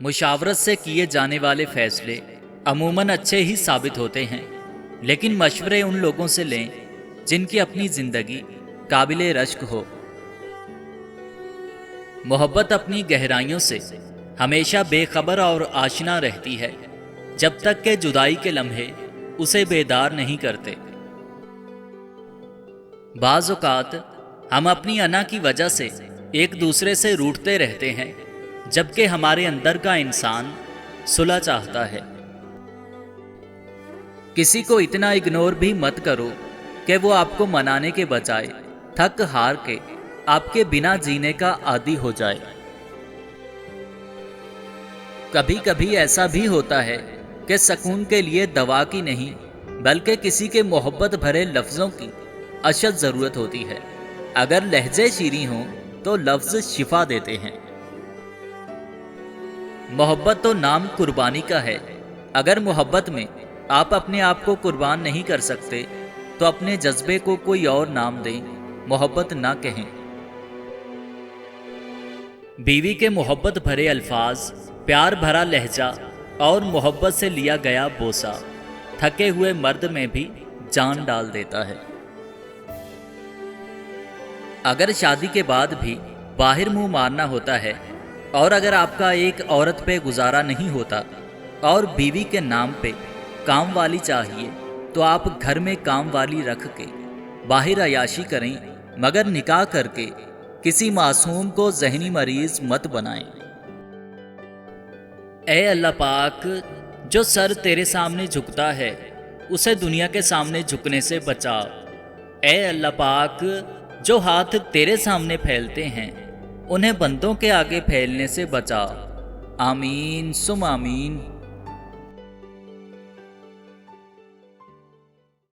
मुशावरत से किए जाने वाले फैसले अमूमन अच्छे ही साबित होते हैं, लेकिन मशवरे उन लोगों से लें जिनकी अपनी ज़िंदगी काबिले रश्क हो। मोहब्बत अपनी गहराइयों से हमेशा बेखबर और आशना रहती है, जब तक कि जुदाई के लम्हे उसे बेदार नहीं करते। बाज़ औक़ात हम अपनी अना की वजह से एक दूसरे से रूठते रहते हैं, जबकि हमारे अंदर का इंसान सुलह चाहता है। किसी को इतना इग्नोर भी मत करो कि वो आपको मनाने के बजाय थक हार के आपके बिना जीने का आदी हो जाए। कभी कभी ऐसा भी होता है कि सुकून के लिए दवा की नहीं बल्कि किसी के मोहब्बत भरे लफ्ज़ों की अशद ज़रूरत होती है। अगर लहजे शीरीं हों तो लफ्ज़ शिफा देते हैं। मोहब्बत तो नाम कुर्बानी का है। अगर मोहब्बत में आप अपने आप को कुर्बान नहीं कर सकते तो अपने जज्बे को कोई और नाम दें, मोहब्बत ना कहें। बीवी के मोहब्बत भरे अल्फाज, प्यार भरा लहजा और मोहब्बत से लिया गया बोसा थके हुए मर्द में भी जान डाल देता है। अगर शादी के बाद भी बाहर मुंह मारना होता है और अगर आपका एक औरत पे गुजारा नहीं होता और बीवी के नाम पे काम वाली चाहिए, तो आप घर में काम वाली रख के बाहर अयाशी करें, मगर निकाह करके किसी मासूम को ज़हनी मरीज मत बनाएं। ऐ अल्लाह पाक, जो सर तेरे सामने झुकता है उसे दुनिया के सामने झुकने से बचा। ऐ अल्लाह पाक, जो हाथ तेरे सामने फैलते हैं उन्हें बंदों के आगे फैलने से बचा। आमीन सुम आमीन।